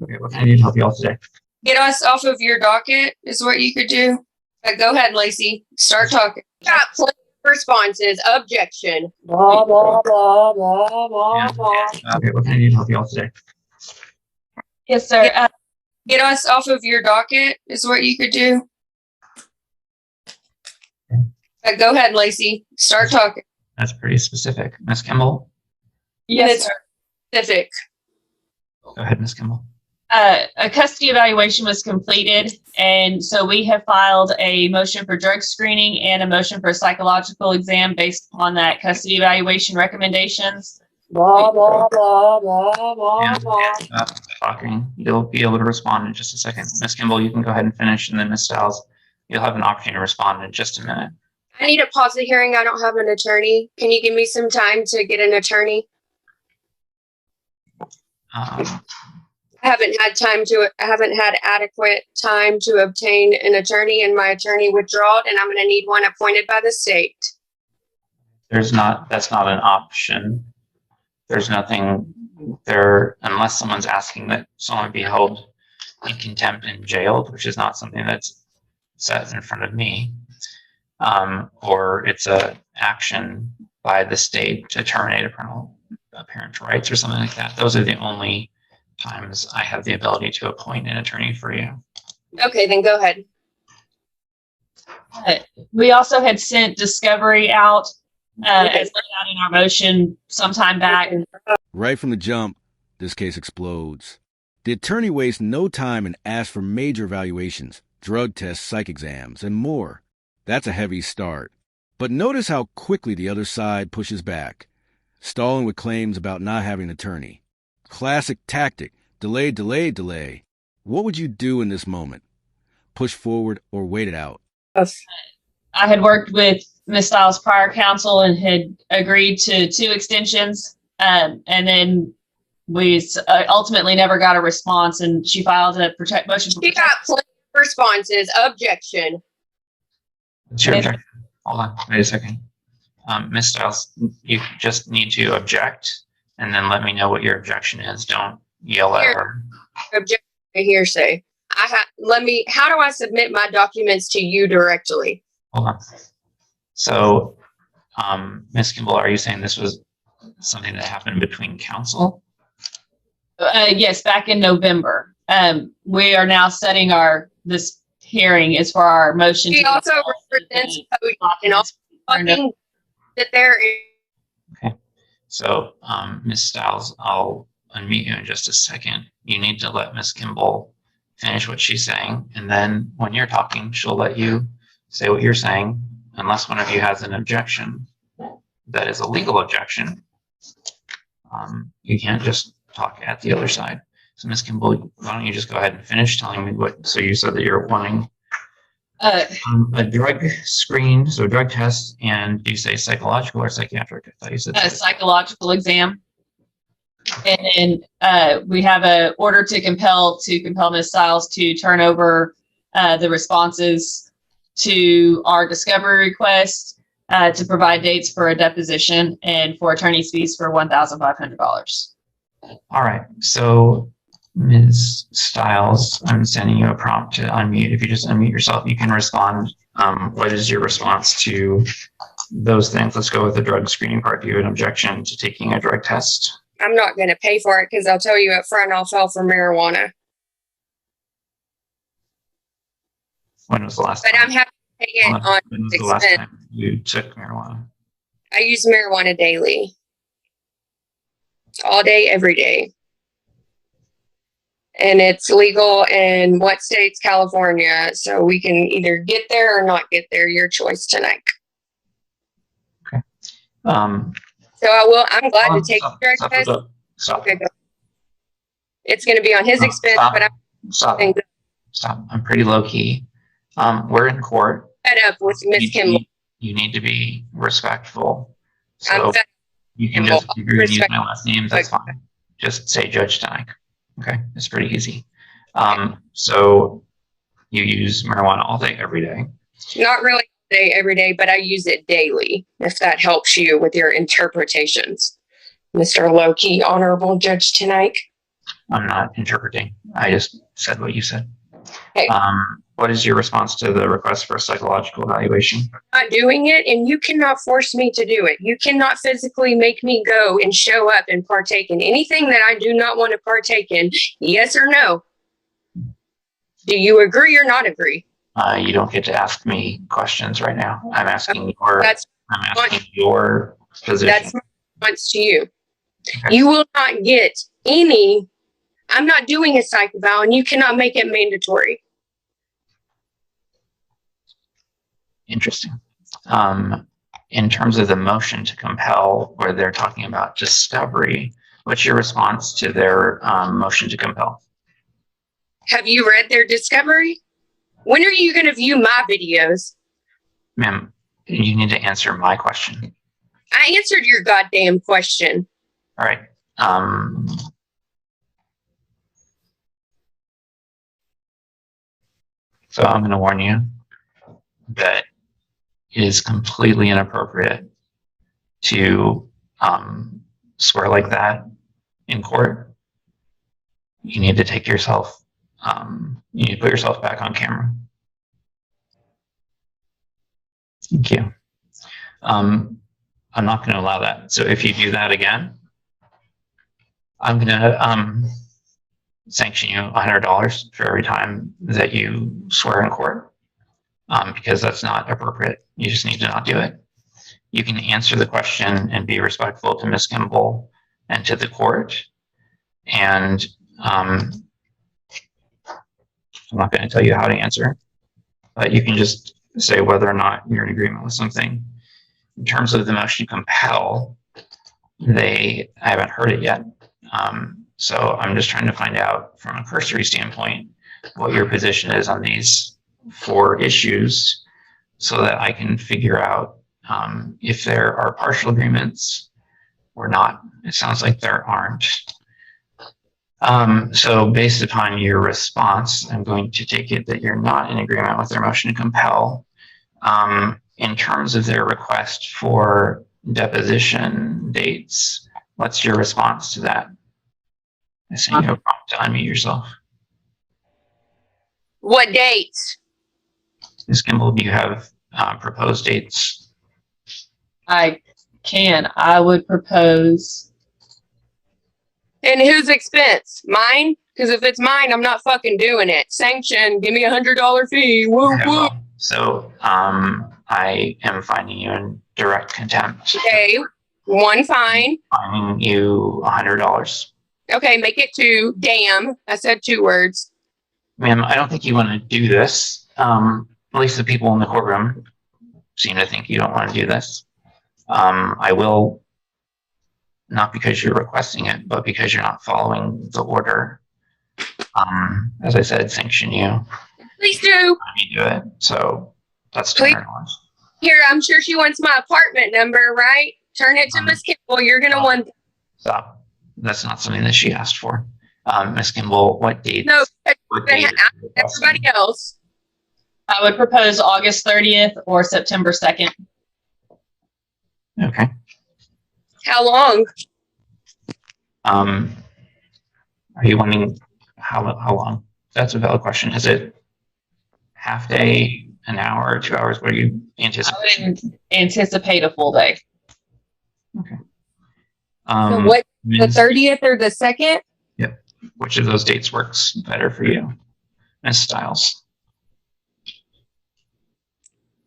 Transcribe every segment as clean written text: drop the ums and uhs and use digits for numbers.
Okay, what can I do to help you all today? Get us off of your docket is what you could do. Go ahead, Lacey. Start talking. Got plenty of responses. Objection. Blah, blah, blah, blah, blah, blah. Okay, what can I do to help you all today? Yes, sir. Get us off of your docket is what you could do. Go ahead, Lacey. Start talking. That's pretty specific. Ms. Kimball? Yes, sir. Specific. Go ahead, Ms. Kimball. A custody evaluation was completed, and so we have filed a motion for drug screening and a motion for a psychological exam based upon that custody evaluation recommendations. Blah, blah, blah, blah, blah, blah. Talking. You'll be able to respond in just a second. Ms. Kimball, you can go ahead and finish, and then Ms. Stiles, you'll have an opportunity to respond in just a minute. I need to pause the hearing. I don't have an attorney. Can you give me some time to get an attorney? I haven't had adequate time to obtain an attorney, and my attorney withdrawed, and I'm going to need one appointed by the state. That's not an option. There's nothing there unless someone's asking that someone be held in contempt and jailed, which is not something that's set in front of me. Or it's a action by the state to terminate a parent's rights or something like that. Those are the only times I have the ability to appoint an attorney for you. Okay, then go ahead. We also had sent discovery out as laid out in our motion sometime back. Right from the jump, this case explodes. The attorney wastes no time and asks for major evaluations, drug tests, psych exams, and more. That's a heavy start. But notice how quickly the other side pushes back, stalling with claims about not having an attorney. Classic tactic, delay, delay, delay. What would you do in this moment? Push forward or wait it out? I had worked with Ms. Stiles' prior counsel and had agreed to 2 extensions. And then we ultimately never got a response, and she filed a motion. She got plenty of responses. Objection. What's your objection? Hold on, wait a second. Ms. Stiles, you just need to object and then let me know what your objection is. Don't yell at her. Objection to hearsay. How do I submit my documents to you directly? Hold on. So, Ms. Kimball, are you saying this was something that happened between counsel? Yes, back in November. We are now setting this hearing is for our motion. She also represents and also talking that there is. Okay. So, Ms. Stiles, I'll unmute you in just a second. You need to let Ms. Kimball finish what she's saying, and then when you're talking, she'll let you say what you're saying, unless one of you has an objection that is a legal objection. You can't just talk at the other side. So, Ms. Kimball, why don't you just go ahead and finish telling me what? So you said that you're wanting a drug screen, so drug test, and do you say psychological or psychiatric? I thought you said a psychological exam. And then we have an order to compel Ms. Stiles to turn over the responses to our discovery request, to provide dates for a deposition and for attorney's fees for $1,500. All right. So, Ms. Stiles, I'm sending you a prompt to unmute. If you just unmute yourself, you can respond. What is your response to those things? Let's go with the drug screening part. Do you have an objection to taking a drug test? I'm not going to pay for it because I'll tell you up front I'll file for marijuana. When was the last But time? I'm happy to pay it on When was the last time you took marijuana? I use marijuana daily. All day, every day. And it's legal in what states? California. So we can either get there or not get there. Your choice tonight. Okay. So I'm glad to take the drug test. Stop. Okay, go. It's going to be on his expense, but I'm Stop. I'm pretty low key. We're in court. fed up with Miss Kimball. You need to be respectful. I'm So fed you can Kimball. just, if you're going to use my last name, that's fine. Just say Judge Stein. Okay, it's pretty easy. So you use marijuana all day, every day. Not really all day, every day, but I use it daily, if that helps you with your interpretations. Mr. Low-Key Honorable Judge tonight. I'm not interpreting. I just said what you said. Okay. What is your response to the request for a psychological evaluation? I'm not doing it, and you cannot force me to do it. You cannot physically make me go and show up and partake in anything that I do not want to partake in. Yes or no? Do you agree or not agree? You don't get to ask me questions right now. I'm asking your position. That's my response to you. Okay. You will not get any. I'm not doing a psych eval, and you cannot make it mandatory. Interesting. In terms of the motion to compel, where they're talking about discovery, what's your response to their motion to compel? Have you read their discovery? When are you going to view my videos? Ma'am, you need to answer my question. I answered your goddamn question. All right. So I'm going to warn you that it is completely inappropriate to swear like that in court. You need to take yourself, you need to put yourself back on camera. Thank you. I'm not going to allow that. So if you do that again, I'm going to sanction you $100 for every time that you swear in court, because that's not appropriate. You just need to not do it. You can answer the question and be respectful to Ms. Kimball and to the court. And I'm not going to tell you how to answer, but you can just say whether or not you're in agreement with something. In terms of the motion to compel, I haven't heard it yet. So I'm just trying to find out from a cursory standpoint what your position is on these 4 issues so that I can figure out if there are partial agreements or not. It sounds like there aren't. So based upon your response, I'm going to take it that you're not in agreement with their motion to compel. In terms of their request for deposition dates, what's your response to that? I sent you a prompt to unmute yourself. What dates? Ms. Kimball, do you have proposed dates? I can. I would propose. And whose expense? Mine? Because if it's mine, I'm not fucking doing it. Sanction, give me $100 fee. Woo Okay, woo. well, so I am finding you in direct contempt. Okay, 1 fine. Finding you $100. Okay, make it 2. Damn, I said 2 words. Ma'am, I don't think you want to do this. At least the people in the courtroom seem to think you don't want to do this. I will, not because you're requesting it, but because you're not following the order. As I said, sanction you. Please do. You do it. So that's $200. Here, I'm sure she wants my apartment number, right? Turn it to Miss Kimball. You're going to want. Stop. That's not something that she asked for. Ms. Kimball, what date? No, What date is it everybody else. I would propose August 30th or September 2nd. Okay. How long? Are you wanting how long? That's a valid question. Is it half day, an hour, 2 hours? What are you I anticipating? would anticipate a full day. Okay. So what, the Ms. 30th or the 2nd? Which of those dates works better for you, Ms. Stiles?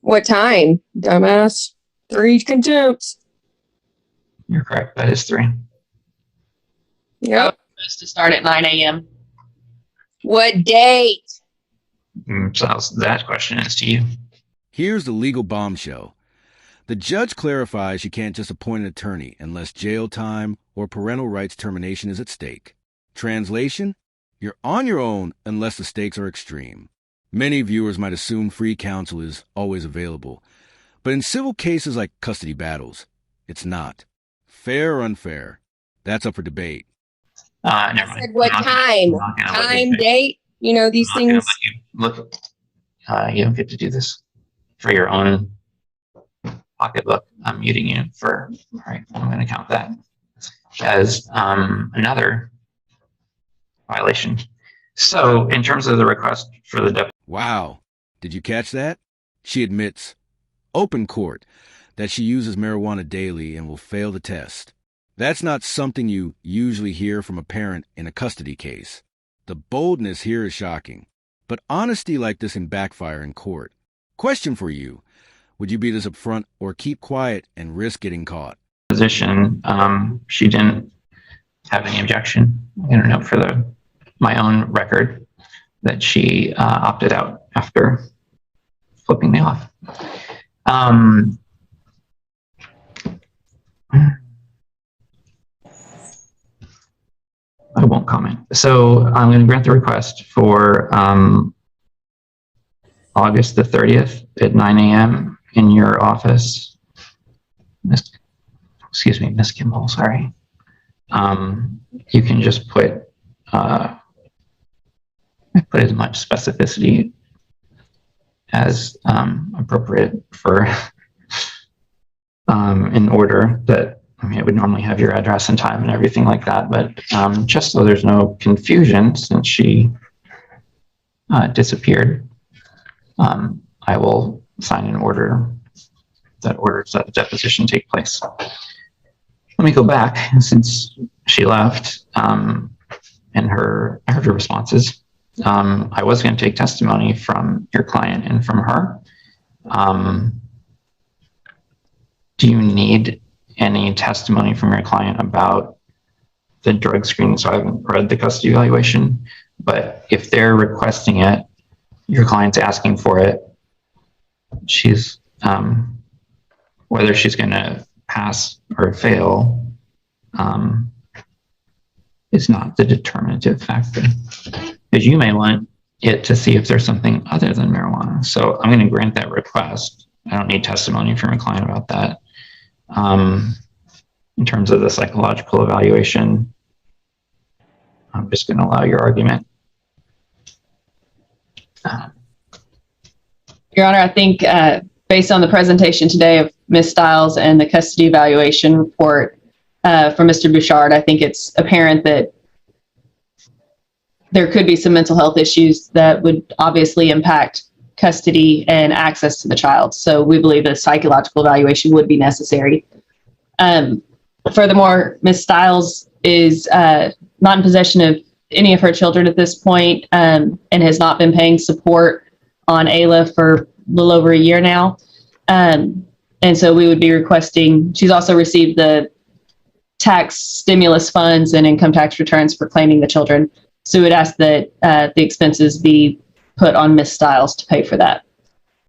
What time, dumbass? 3 contempts. You're correct. That is 3. Yep. Supposed to start at 9 a.m. What date? So that question is to you. Here's the legal bombshell. The judge clarifies she can't just appoint an attorney unless jail time or parental rights termination is at stake. Translation: you're on your own unless the stakes are extreme. Many viewers might assume free counsel is always available, but in civil cases like custody battles, it's not. Fair or unfair, that's up for debate. Never I mind. said what I'm time? not gonna let Time, you- date, you know, these I'm not gonna things. let you look. You don't get to do this for your own pocketbook. I'm muting you for. All right, I'm going to count that as another violation. So in terms of the request for the Wow. Did you catch that? She admits, open court, that she uses marijuana daily and will fail the test. That's not something you usually hear from a parent in a custody case. The boldness here is shocking, but honesty like this can backfire in court. Question for you. Would you be this upfront or keep quiet and risk getting caught? Position, she didn't have any objection. I don't know for my own record that she opted out after flipping me off. I won't comment. So I'm going to grant the request for August the 30th at 9 a.m. in your office. Miss Kimball, sorry. You can just put as much specificity as appropriate for in order that, I mean, it would normally have your address and time and everything like that, but just so there's no confusion, since she disappeared, I will sign an order that orders that the deposition take place. Let me go back, since she left, and I heard her responses. I was going to take testimony from your client and from her. Do you need any testimony from your client about the drug screening? So I haven't read the custody evaluation, but if they're requesting it, your client's asking for it, she's, whether she's going to pass or fail, is not the determinative factor. Because you may want it to see if there's something other than marijuana. So I'm going to grant that request. I don't need testimony from a client about that. In terms of the psychological evaluation, I'm just going to allow your argument. Your Honor, I think based on the presentation today of Ms. Stiles and the custody evaluation report from Mr. Bouchard, I think it's apparent that there could be some mental health issues that would obviously impact custody and access to the child. So we believe a psychological evaluation would be necessary. Furthermore, Ms. Stiles is not in possession of any of her children at this point, and has not been paying support on AILA for a little over a year now. And so we would be requesting, she's also received the tax stimulus funds and income tax returns for claiming the children. So we would ask that the expenses be put on Ms. Stiles to pay for that.